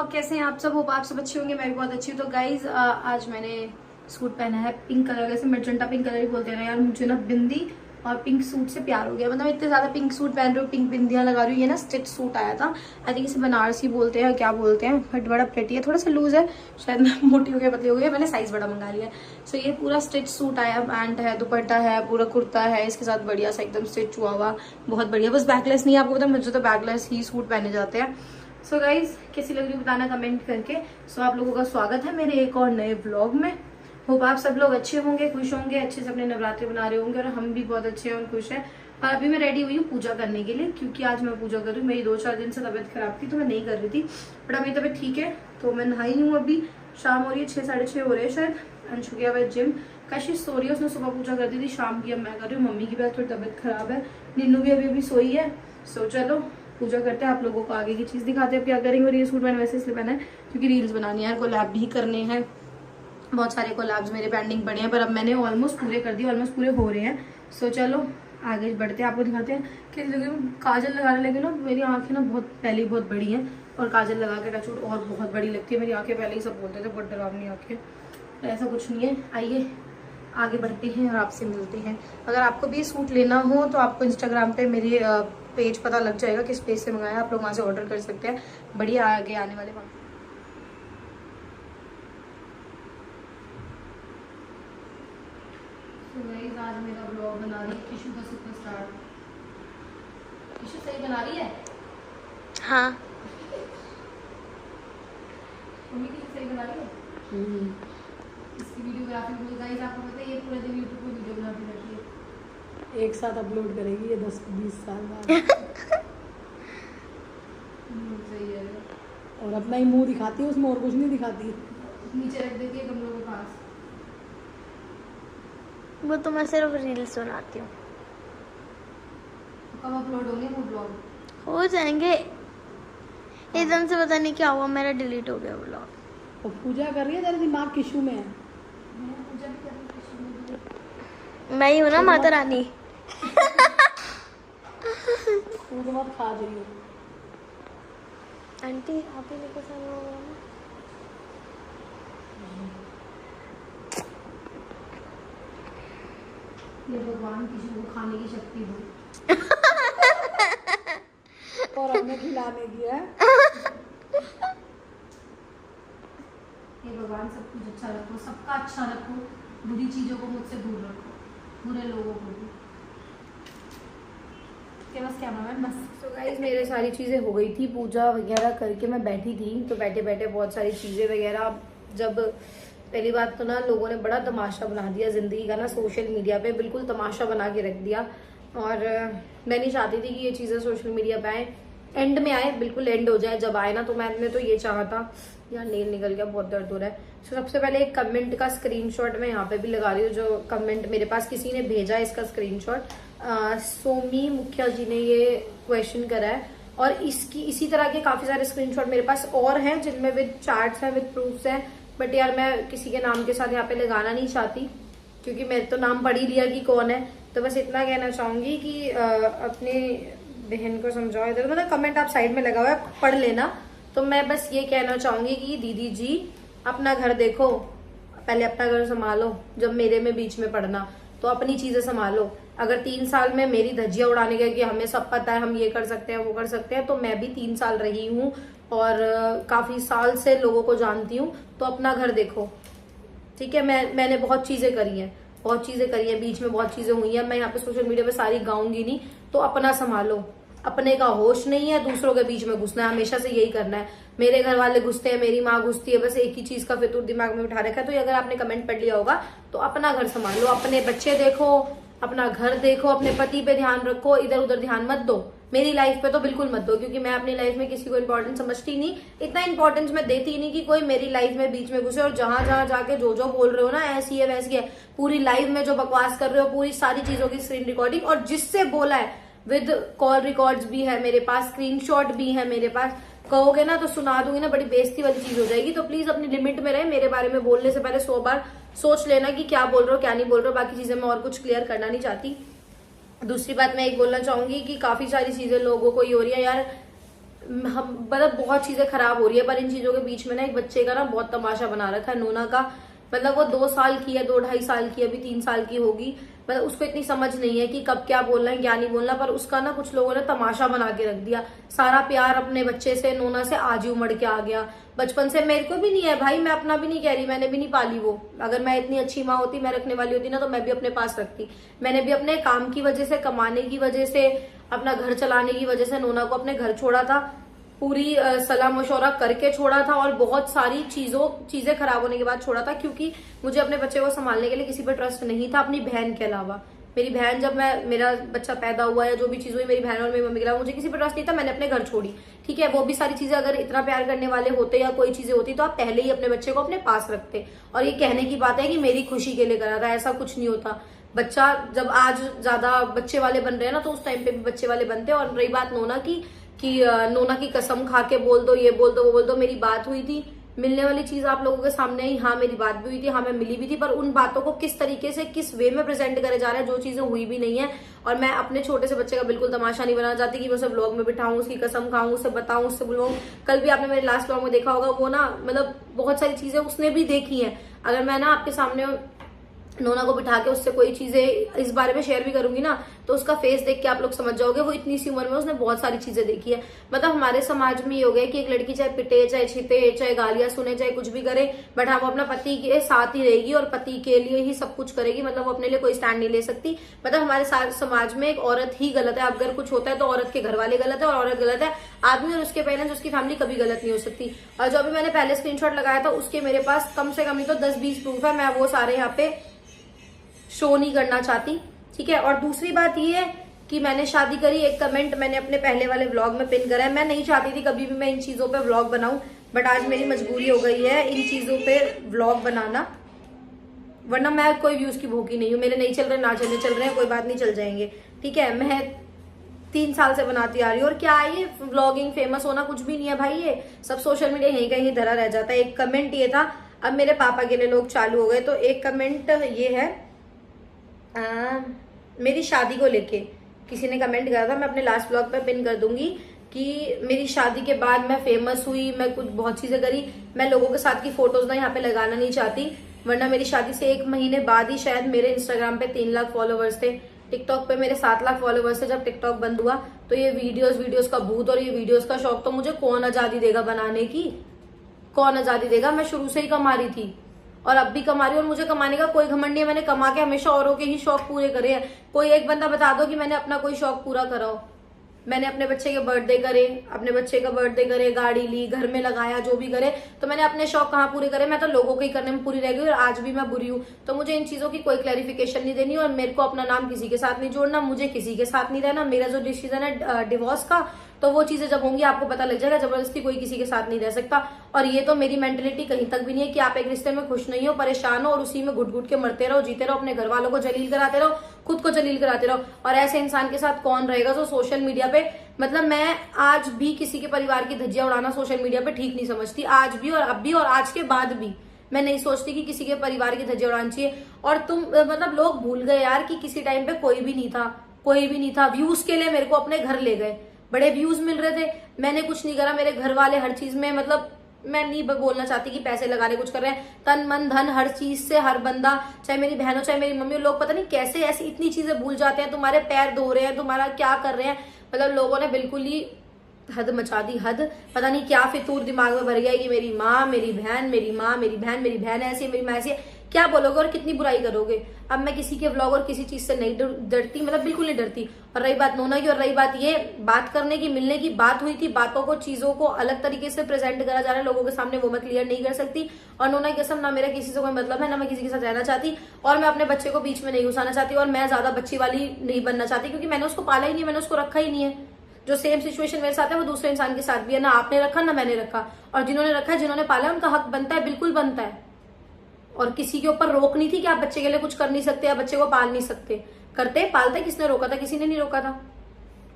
Vlog. कैसे हैं आप सब? होप आप सब अच्छे होंगे, मैं भी बहुत अच्छी हूँ। तो गाइज आज मैंने सूट पहना है पिंक कलर, जैसे मजेंटा पिंक कलर ही बोलते हैं ना यार। मुझे ना बिंदी और पिंक सूट से प्यार हो गया। मतलब इतने ज्यादा पिंक सूट पहन रही हूँ, पिंक बिंदियां लगा रही हूँ। ये ना स्टिच सूट आया था, आई थिंक इसे बनारसी बोलते हैं, क्या बोलते हैं, बट बड़ा प्रेटी है। थोड़ा सा लूज है, शायद मैं मोटी हो गई पतली हो गई, मैंने साइज बड़ा मंगा लिया। सो ये पूरा स्टिच सूट आया, पैंट है, दुपट्टा है, पूरा कुर्ता है इसके साथ, बढ़िया सा एकदम स्टिच हुआ हुआ, बहुत बढ़िया। बस बैकलेस नहीं है, आपको पता मुझे तो बैकलेस ही सूट पहने जाते हैं। सो गाइज कैसी लग रही बताना कमेंट करके। सो आप लोगों का स्वागत है मेरे एक और नए व्लॉग में। होप आप सब लोग अच्छे होंगे, खुश होंगे, अच्छे से अपने नवरात्रि बना रहे होंगे, और हम भी बहुत अच्छे हैं और खुश हैं। और अभी मैं रेडी हुई हूँ पूजा करने के लिए, क्योंकि आज मैं पूजा कर रही हूँ। मेरी 2-4 दिन से तबीयत खराब थी तो मैं नहीं कर रही थी, बट अभी तबीयत ठीक है तो मैं नहाई हूँ। अभी शाम हो रही है, 6-6:30 हो रहे हैं शायद। अंशु गया हुआ जिम, कशिश सो रही है, उसने सुबह पूजा कर दी थी, शाम की अब मैं कर रही हूँ। मम्मी की भी थोड़ी तबीयत खराब है, नीनू भी अभी सोई है। सो चलो पूजा करते हैं, आप लोगों को आगे की चीज दिखाते हैं क्या करेंगे। और ये सूट मैंने वैसे इसलिए पहना है क्योंकि रील्स बनानी है, कोलैब भी करने हैं। बहुत सारे कोलैब्स मेरे पेंडिंग पड़े हैं, पर अब मैंने ऑलमोस्ट पूरे कर दिए, ऑलमोस्ट पूरे हो रहे हैं। सो चलो आगे बढ़ते हैं, आपको दिखाते हैं कि काजल लगाने लगे ना। मेरी आंखें ना पहले ही बहुत बड़ी हैं, और काजल लगा के टचवुड और बहुत बड़ी लगती है मेरी आंखें। पहले ही सब बोलते थे बहुत डरावनी आंखें, तो ऐसा कुछ नहीं है। आइए आगे बढ़ते हैं और आपसे मिलते हैं। अगर आपको भी सूट लेना हो तो आपको इंस्टाग्राम पे मेरे पेज पता लग जाएगा किस पेज से मंगाया, आप लोग वहाँ से ऑर्डर कर सकते हैं। बढ़िया आगे आने वाले वक्त। आज मेरा ब्लॉग बना रही है किशु का सुपरस्टार। किशु सही बना रही है? हाँ। मम्मी किशु सही बना रही है। इसकी वीडियोग्राफी मुझे गाइस आपको पता है, ये पूरे दिन यूट्यूब पे वीडियोग्राफी रहती है। एक साथ अपलोड करेगी ये 10-20 साल बाद। सही है। और अपना ही मुंह दिखाती है उसमें, और कुछ नहीं दिखाती। नीचे रख देती है गमलों के पास। वो तो मैं सिर्फ रील्स बनाती हूँ। कब अपलोड होंगे वो ब्लॉग? हो जाएंगे। एकदम से पता नहीं क्या हुआ, मेरा डिलीट हो गया ब्लॉग। और पूजा कर रही है, तेरा दिमाग किशु में है। मैं पूजा भी कर रही हूँ किशु में। मैं ही हूँ ना माता रानी। तू तो बहुत खा रही हो। आंटी आप ही लेकर सारा हो गया ना। ये भगवान किसी को खाने की शक्ति हो, और हमें खिलाने की है। ये भगवान सब कुछ अच्छा रखो, सबका अच्छा रखो, बुरी चीजों को मुझसे दूर रखो, बुरे लोगों को भी। बस कैमरामैन बस। तो गाइस मेरे सारी चीज़ें हो गई थी, पूजा वगैरह करके मैं बैठी थी। तो बैठे बैठे बहुत सारी चीज़ें वगैरह, जब पहली बात तो ना लोगों ने बड़ा तमाशा बना दिया ज़िंदगी का ना, सोशल मीडिया पे बिल्कुल तमाशा बना के रख दिया। और मैं नहीं चाहती थी कि ये चीज़ें सोशल मीडिया पे आए, एंड में आए, बिल्कुल एंड हो जाए जब आए ना। तो मैंने तो ये चाहा था। यार नेल निकल गया, बहुत दर्द हो रहा है। तो सबसे पहले एक कमेंट का स्क्रीनशॉट मैं यहाँ पे भी लगा रही हूँ, जो कमेंट मेरे पास किसी ने भेजा है, इसका स्क्रीनशॉट सोमी मुखिया जी ने ये क्वेश्चन करा है। और इसी तरह के काफी सारे स्क्रीनशॉट मेरे पास और हैं, जिनमें विद चार्ट्स हैं, विद प्रूफ्स हैं। बट यार मैं किसी के नाम के साथ यहाँ पे लगाना नहीं चाहती, क्योंकि मैंने तो नाम पढ़ ही लिया कि कौन है। तो बस इतना कहना चाहूंगी कि अपनी बहन को समझाओ। इधर मतलब कमेंट आप साइड में लगा हुआ है, पढ़ लेना। तो मैं बस ये कहना चाहूंगी कि दीदी जी अपना घर देखो, पहले अपना घर संभालो। जब मेरे में बीच में पढ़ना, तो अपनी चीजें संभालो। अगर 3 साल में मेरी धज्जियां उड़ाने गए कि हमें सब पता है, हम ये कर सकते हैं, वो कर सकते हैं, तो मैं भी 3 साल रही हूँ और काफी साल से लोगों को जानती हूँ। तो अपना घर देखो, ठीक है। मैंने बहुत चीजें करी हैं, बहुत चीजें करी हैं, बीच में बहुत चीजें हुई हैं। मैं यहाँ पे सोशल मीडिया पे सारी गाऊंगी नहीं। तो अपना संभालो, अपने का होश नहीं है, दूसरों के बीच में घुसना है, हमेशा से यही करना है। मेरे घर वाले घुसते हैं, मेरी माँ घुसती है, बस एक ही चीज का फितूर दिमाग में उठा रखा है। तो अगर आपने कमेंट पढ़ लिया होगा तो अपना घर संभालो, अपने बच्चे देखो, अपना घर देखो, अपने पति पे ध्यान रखो, इधर उधर ध्यान मत दो। मेरी लाइफ पे तो बिल्कुल मत दो, क्योंकि मैं अपनी लाइफ में किसी को इंपॉर्टेंस समझती नहीं, इतना इंपॉर्टेंस मैं देती नहीं कि कोई मेरी लाइफ में बीच में घुसे। और जहां जहां जाके जो जो बोल रहे हो ना, ऐसी है वैसी है, पूरी लाइफ में जो बकवास कर रहे हो, पूरी सारी चीजों की स्क्रीन रिकॉर्डिंग, और जिससे बोला है विद कॉल रिकॉर्ड्स भी है मेरे पास, स्क्रीनशॉट भी है मेरे पास। कहोगे ना तो सुना दूंगी ना, बड़ी बेइज्जती वाली चीज हो जाएगी। तो प्लीज अपनी लिमिट में रहे। मेरे बारे में बोलने से पहले 100 बार सोच लेना कि क्या बोल रहे हो, क्या नहीं बोल रहे हो। बाकी चीजें मैं और कुछ क्लियर करना नहीं चाहती। दूसरी बात मैं एक बोलना चाहूंगी कि काफी सारी चीजें लोगों को ये हो रही है यार, हम मतलब बहुत चीजें खराब हो रही है, पर इन चीजों के बीच में ना एक बच्चे का ना बहुत तमाशा बना रखा है नोना का। मतलब वो 2 साल की है, 2-2.5 साल की, अभी 3 साल की होगी। मतलब उसको इतनी समझ नहीं है कि कब क्या बोलना है क्या नहीं बोलना, पर उसका ना कुछ लोगों ने तमाशा बना के रख दिया। सारा प्यार अपने बच्चे से, नोना से आज ही उमड़ के आ गया। बचपन से मेरे को भी नहीं है भाई, मैं अपना भी नहीं कह रही, मैंने भी नहीं पाली वो। अगर मैं इतनी अच्छी माँ होती, मैं रखने वाली होती ना, तो मैं भी अपने पास रखती। मैंने भी अपने काम की वजह से, कमाने की वजह से, अपना घर चलाने की वजह से नोना को अपने घर छोड़ा था, पूरी सलाह मशवरा करके छोड़ा था, और बहुत सारी चीजें खराब होने के बाद छोड़ा था, क्योंकि मुझे अपने बच्चे को संभालने के लिए किसी पर ट्रस्ट नहीं था अपनी बहन के अलावा। मेरी बहन, जब मेरा बच्चा पैदा हुआ या जो भी चीज हुई, मेरी बहन और मेरी मम्मी के अलावा मुझे किसी पर ट्रस्ट नहीं था, मैंने अपने घर छोड़ी। ठीक है, वो भी सारी चीजें अगर इतना प्यार करने वाले होते या कोई चीजें होती तो आप पहले ही अपने बच्चे को अपने पास रखते। और ये कहने की बात है कि मेरी खुशी के लिए करा था, ऐसा कुछ नहीं होता। बच्चा जब आज ज्यादा बच्चे वाले बन रहे हैं ना, तो उस टाइम पे भी बच्चे वाले बनते हैं। और रही बात नोना की, कि नोना की कसम खा के बोल दो, ये बोल दो, वो बोल दो, मेरी बात हुई थी, मिलने वाली चीज आप लोगों के सामने ही। हाँ, मेरी बात भी हुई थी, हाँ मैं मिली भी थी, पर उन बातों को किस तरीके से, किस वे में प्रेजेंट करे जा रहे हैं, जो चीजें हुई भी नहीं है। और मैं अपने छोटे से बच्चे का बिल्कुल तमाशा नहीं बनाना चाहती कि मैं उसे व्लॉग में बिठाऊं, उसकी कसम खाऊं, उसे बताऊं, उससे बुलवाऊं। कल भी आपने मेरे लास्ट व्लॉग में देखा होगा, वो ना मतलब बहुत सारी चीजें उसने भी देखी है। अगर मैं ना आपके सामने नोना को बिठा के उससे कोई चीजें इस बारे में शेयर भी करूंगी ना, तो उसका फेस देख के आप लोग समझ जाओगे वो इतनी सी उम्र में उसने बहुत सारी चीजें देखी है। मतलब हमारे समाज में ये हो गया कि एक लड़की चाहे पिटे, चाहे छिते, चाहे गालियां सुने, चाहे कुछ भी करे, बट हाँ वो अपना पति के साथ ही रहेगी और पति के लिए ही सब कुछ करेगी। मतलब वो अपने लिए कोई स्टैंड नहीं ले सकती। मतलब हमारे समाज में एक औरत ही गलत है। अगर कुछ होता है तो औरत के घर वाले गलत है, और औरत गलत है। आदमी और उसके पेरेंट्स, उसकी फैमिली कभी गलत नहीं हो सकती। और जो अभी मैंने पहले स्क्रीनशॉट लगाया था, उसके मेरे पास कम से कम नहीं तो 10-20 प्रूफ है। मैं वो सारे यहाँ पे शो नहीं करना चाहती, ठीक है। और दूसरी बात ये है कि मैंने शादी करी, एक कमेंट मैंने अपने पहले वाले व्लॉग में पिन करा है। मैं नहीं चाहती थी कभी भी मैं इन चीजों पे व्लॉग बनाऊं, बट आज मेरी मजबूरी हो गई है इन चीजों पे व्लॉग बनाना, वरना मैं कोई व्यूज की भूखी नहीं हूँ। मेरे नहीं चल रहे, ना चल रहे हैं, कोई बात नहीं, चल जाएंगे, ठीक है। मैं 3 साल से बनाती आ रही हूँ। और क्या ये व्लॉगिंग, फेमस होना कुछ भी नहीं है भाई, ये सब सोशल मीडिया यहीं कहीं धरा रह जाता है। एक कमेंट ये था, अब मेरे पापा के लिए लोग चालू हो गए। तो एक कमेंट ये है, मेरी शादी को लेके किसी ने कमेंट करा था, मैं अपने लास्ट ब्लॉग पे पिन कर दूंगी, कि मेरी शादी के बाद मैं फेमस हुई, मैं कुछ बहुत चीजें करी। मैं लोगों के साथ की फोटोज ना यहाँ पे लगाना नहीं चाहती, वरना मेरी शादी से 1 महीने बाद ही शायद मेरे इंस्टाग्राम पे 3 लाख फॉलोवर्स थे, टिकटॉक पे मेरे 7 लाख फॉलोवर्स थे जब टिकटॉक बंद हुआ। तो ये वीडियोस का भूत और ये वीडियोस का शौक तो मुझे कौन आजादी देगा बनाने की, कौन आजादी देगा। मैं शुरू से ही कमा रही थी और अब भी कमा रही हूँ, और मुझे कमाने का कोई घमंड नहीं है। मैंने कमा के हमेशा औरों के ही शौक पूरे करे हैं। कोई एक बंदा बता दो कि मैंने अपना कोई शौक पूरा करा हो। मैंने अपने बच्चे के बर्थडे करे, अपने बच्चे का बर्थडे करे, गाड़ी ली, घर में लगाया, जो भी करे, तो मैंने अपने शौक कहाँ पूरे करे। मैं तो लोगों के ही करने में पूरी रह गई, और आज भी मैं बुरी हूँ। तो मुझे इन चीजों की कोई क्लैरिफिकेशन नहीं देनी, और मेरे को अपना नाम किसी के साथ नहीं जोड़ना, मुझे किसी के साथ नहीं रहना। मेरा जो डिसीजन है डिवोर्स का, तो वो चीजें जब होंगी आपको पता लग जाएगा। जबरदस्ती कोई किसी के साथ नहीं रह सकता। और ये तो मेरी मेंटेलिटी कहीं तक भी नहीं है कि आप एक रिश्ते में खुश नहीं हो, परेशान हो, और उसी में घुट घुट के मरते रहो, जीते रहो, अपने घर वालों को जलील कराते रहो, खुद को जलील कराते रहो। और ऐसे इंसान के साथ कौन रहेगा जो सोशल मीडिया पे, मतलब मैं आज भी किसी के परिवार की धज्जियां उड़ाना सोशल मीडिया पे ठीक नहीं समझती। आज भी, और अब भी, और आज के बाद भी मैं नहीं सोचती कि किसी के परिवार की धज्जियां उड़ानी चाहिए। और तुम मतलब लोग भूल गए यार कि किसी टाइम पे कोई भी नहीं था, कोई भी नहीं था। व्यूज के लिए मेरे को अपने घर ले गए, बड़े व्यूज मिल रहे थे, मैंने कुछ नहीं करा। मेरे घर वाले हर चीज में, मतलब मैं नहीं बोलना चाहती कि पैसे लगाने कुछ कर रहे हैं, तन मन धन हर चीज से हर बंदा, चाहे मेरी बहन हो चाहे मेरी मम्मी हो, लोग पता नहीं कैसे ऐसी इतनी चीजें भूल जाते हैं। तुम्हारे पैर धो रहे हैं, तुम्हारा क्या कर रहे हैं, मतलब लोगों ने बिल्कुल ही हद मचा दी, हद। पता नहीं क्या फितूर दिमाग में भर गया है कि मेरी माँ, मेरी बहन, मेरी माँ, मेरी बहन, मेरी बहन ऐसी है, मेरी माँ ऐसी है। क्या बोलोगे और कितनी बुराई करोगे। अब मैं किसी के व्लॉग और किसी चीज से नहीं डरती, मतलब बिल्कुल नहीं डरती। और रही बात नोना की, और रही बात ये बात करने की, मिलने की बात हुई थी, बातों को, चीजों को अलग तरीके से प्रेजेंट करा जा रहा है लोगों के सामने, वो मैं क्लियर नहीं कर सकती। और नोना की कसम, ना मेरा किसी से कोई मतलब है, ना मैं किसी के साथ रहना चाहती, और मैं अपने बच्चे को बीच में नहीं घुसाना चाहती, और मैं ज्यादा बच्ची वाली नहीं बनना चाहती, क्योंकि मैंने उसको पाला ही नहीं, मैंने उसको रखा ही नहीं है। जो सेम सिचुएशन मेरे साथ है वो दूसरे इंसान के साथ भी है, ना आपने रखा ना मैंने रखा। और जिन्होंने रखा है, जिन्होंने पाला है, उनका हक बनता है, बिल्कुल बनता है। और किसी के ऊपर रोक नहीं थी कि आप बच्चे के लिए कुछ कर नहीं सकते या बच्चे को पाल नहीं सकते। करते पालते, किसने रोका था, किसी ने नहीं रोका था।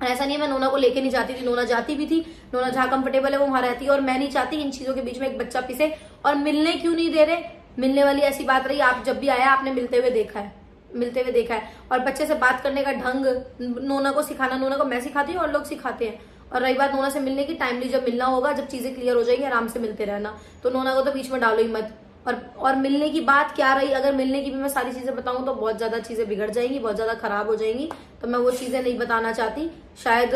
ऐसा नहीं है मैं नोना को लेके नहीं जाती थी, नोना जाती भी थी, नोना जहां कंफर्टेबल है वो वहां रहती है। और मैं नहीं चाहती इन चीजों के बीच में एक बच्चा पिसे। और मिलने क्यों नहीं दे रहे, मिलने वाली ऐसी बात रही, आप जब भी आया आपने मिलते हुए देखा है, मिलते हुए देखा है। और बच्चे से बात करने का ढंग, नोना को सिखाना, नोना को मैं सिखाती हूँ और लोग सिखाते हैं। और रही बात नोना से मिलने की, टाइमली जब मिलना होगा, जब चीजें क्लियर हो जाएंगी, आराम से मिलते रहना। तो नोना को तो बीच में डालो ही मत। और मिलने की बात क्या रही, अगर मिलने की भी मैं सारी चीजें बताऊं तो बहुत ज्यादा चीजें बिगड़ जाएंगी, बहुत ज्यादा खराब हो जाएंगी, तो मैं वो चीजें नहीं बताना चाहती। शायद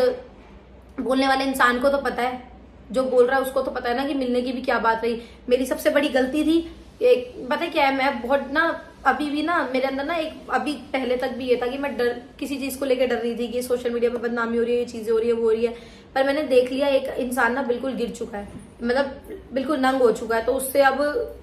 बोलने वाले इंसान को तो पता है, जो बोल रहा है उसको तो पता है ना कि मिलने की भी क्या बात रही। मेरी सबसे बड़ी गलती थी, एक पता है क्या है, मैं बहुत ना अभी भी ना मेरे अंदर ना एक, अभी पहले तक भी ये था कि मैं किसी चीज को लेकर डर रही थी कि सोशल मीडिया पे बदनामी हो रही है, ये चीजें हो रही है, वो हो रही है। पर मैंने देख लिया एक इंसान ना बिल्कुल गिर चुका है, मतलब बिल्कुल नंग हो चुका है। तो उससे अब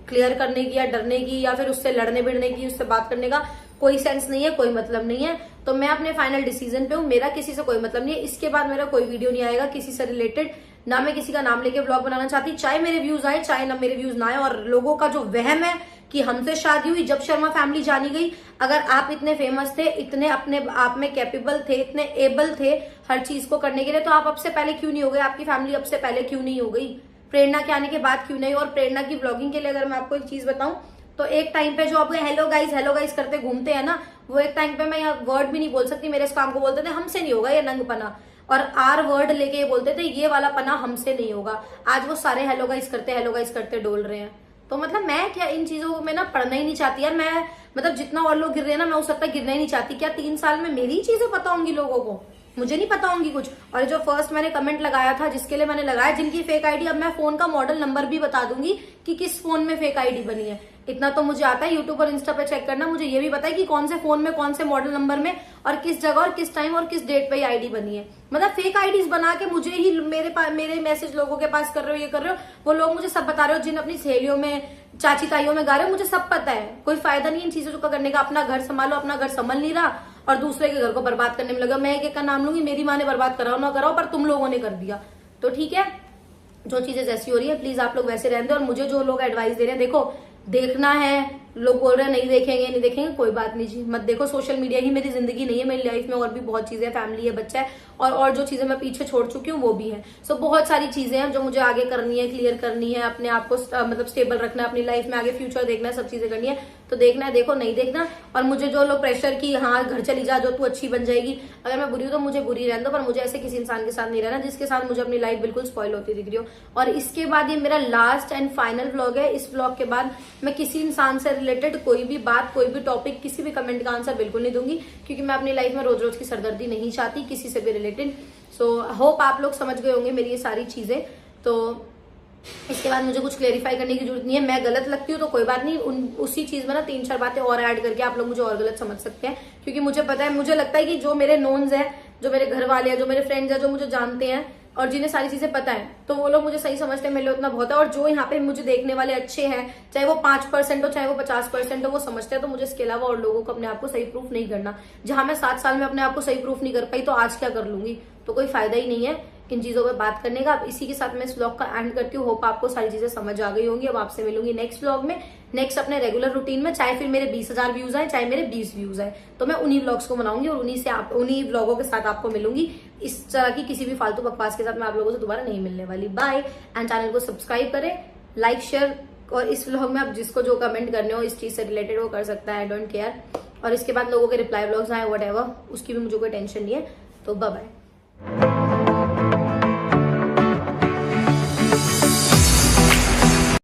क्लियर करने की या डरने की या फिर उससे लड़ने भिड़ने की, उससे बात करने का कोई सेंस नहीं है, कोई मतलब नहीं है। तो मैं अपने फाइनल डिसीजन पे हूँ, मेरा किसी से कोई मतलब नहीं है। इसके बाद मेरा कोई वीडियो नहीं आएगा किसी से रिलेटेड, ना मैं किसी का नाम लेके ब्लॉग बनाना चाहती, चाहे मेरे व्यूज आए चाहे ना मेरे व्यूज ना आए। और लोगों का जो वहम है कि हमसे शादी हुई जब शर्मा फैमिली जानी गई, अगर आप इतने फेमस थे, इतने अपने आप में कैपेबल थे, इतने एबल थे हर चीज को करने के लिए, तो आप अब से पहले क्यों नहीं हो गए? आपकी फैमिली अब से पहले क्यों नहीं हो गई? प्रेरणा के आने के बाद क्यों नहीं? और प्रेरणा की ब्लॉगिंग के लिए अगर मैं आपको एक चीज बताऊं, तो एक टाइम पे जो आप हेलो गाइस करते घूमते हैं ना, वो एक टाइम पे मैं यहाँ वर्ड भी नहीं बोल सकती, मेरे इस काम को बोलते थे हमसे नहीं होगा ये नंगपना, और आर वर्ड लेके ये बोलते थे ये वाला पना हमसे नहीं होगा। आज वो सारे हेलो गाइस करते डोल रहे हैं। तो मतलब मैं क्या इन चीजों में ना पढ़ना ही नहीं चाहती यार। मैं मतलब जितना और लोग गिर रहे हैं ना, मैं उस हद तक गिरना ही नहीं चाहती। क्या 3 साल में मेरी चीजें पता होंगी लोगों को? मुझे नहीं पता होंगी कुछ। और जो फर्स्ट मैंने कमेंट लगाया था, जिसके लिए मैंने लगाया, जिनकी फेक आईडी, अब मैं फोन का मॉडल नंबर भी बता दूंगी कि किस फोन में फेक आईडी बनी है। इतना तो मुझे आता है, यूट्यूब और इंस्टा पे चेक करना। मुझे ये भी पता है कि कौन से फोन में, कौन से मॉडल नंबर में, और किस जगह और किस टाइम और किस डेट पे ये आईडी बनी है। मतलब फेक आईडीज बना के मुझे ही मेरे मैसेज लोगों के पास कर रहे हो, ये कर रहे हो, वो लोग मुझे सब बता रहे हो। जिन अपनी सहेलियों में, चाची ताइयों में गा रहे हो, मुझे सब पता है। कोई फायदा नहीं इन चीजों का करने का। अपना घर संभालो, अपना घर संभल नहीं रहा और दूसरे के घर को बर्बाद करने में लगा। मैं एक का नाम लूंगी, मेरी माँ ने बर्बाद कराओ ना कराओ, पर तुम लोगों ने कर दिया। तो ठीक है, जो चीजें जैसी हो रही है प्लीज आप लोग वैसे रहने दो। और मुझे जो लोग एडवाइस दे रहे हैं, देखो देखना है, लोग बोल रहे हैं नहीं देखेंगे, कोई बात नहीं जी, मत देखो। सोशल मीडिया ही मेरी जिंदगी नहीं है, मेरी लाइफ में और भी बहुत चीजें, फैमिली है, बच्चा है, और जो चीजें मैं पीछे छोड़ चुकी हूँ वो भी है। सो बहुत सारी चीजें हैं जो मुझे आगे करनी है, क्लियर करनी है, अपने आप को मतलब स्टेबल रखना है, अपनी लाइफ में आगे फ्यूचर देखना है, सब चीजें करनी है। तो देखना है देखो, नहीं देखना। और मुझे जो लोग प्रेशर की हाँ घर चली जा, जो तू अच्छी बन जाएगी, अगर मैं बुरी हूँ तो मुझे बुरी रहने दो, पर मुझे ऐसे किसी इंसान के साथ नहीं रहना जिसके साथ मुझे अपनी लाइफ बिल्कुल स्पॉइल होती दिख रही हो। और इसके बाद ये मेरा लास्ट एंड फाइनल व्लॉग है। इस व्लॉग के बाद मैं किसी इंसान से रिलेटेड कोई भी बात, कोई भी टॉपिक, किसी भी कमेंट का आंसर बिल्कुल नहीं दूंगी, क्योंकि मैं अपनी लाइफ में रोज रोज की सरदर्दी नहीं चाहती किसी से भी रिलेटेड। सो होप आप लोग समझ गए होंगे मेरी ये सारी चीजें। तो इसके बाद मुझे कुछ क्लेरिफाई करने की जरूरत नहीं है। मैं गलत लगती हूँ तो कोई बात नहीं, उसी चीज में ना 3-4 बातें और ऐड करके आप लोग मुझे और गलत समझ सकते हैं, क्योंकि मुझे पता है, मुझे लगता है कि जो मेरे नोन्स हैं, जो मेरे घर वाले हैं, जो मेरे फ्रेंड्स हैं, जो मुझे जानते हैं और जिन्हें सारी चीजें पता है, तो वो लोग मुझे सही समझते हैं, मेरे लिए उतना बहुत है। और जो यहाँ पे मुझे देखने वाले अच्छे हैं, चाहे वो 5% हो, चाहे वो 50% हो, वो समझते हैं। तो मुझे इसके अलावा और लोगों को अपने आप को सही प्रूफ नहीं करना। जहां मैं 7 साल में अपने आप को सही प्रूफ नहीं कर पाई, तो आज क्या कर लूंगी? तो कोई फायदा ही नहीं है इन चीजों पे बात करने का। अब इसी के साथ मैं इस व्लॉग का एंड करती हूँ। होप आपको सारी चीजें समझ आ गई होंगी। अब आपसे मिलूंगी नेक्स्ट व्लॉग में, नेक्स्ट अपने रेगुलर रूटीन में। चाहे फिर मेरे 20,000 व्यूज आए, चाहे मेरे 20 व्यूज आए, तो मैं उन्हीं व्लॉग्स को बनाऊंगी और उन्हीं व्लॉगों के साथ आपको मिलूंगी। इस तरह की किसी भी फालतू बकवास के साथ मैं आप लोगों से दोबारा नहीं मिलने वाली। बाय। एंड चैनल को सब्सक्राइब करें, लाइक, शेयर, और इस व्लॉग में आप जिसको जो कमेंट करने हो इस चीज से रिलेटेड वो कर सकता है, आई डोंट केयर। और इसके बाद लोगों के रिप्लाई व्लॉग्स आए, व्हाटएवर, उसकी भी मुझे कोई टेंशन नहीं है। तो बाय बाय।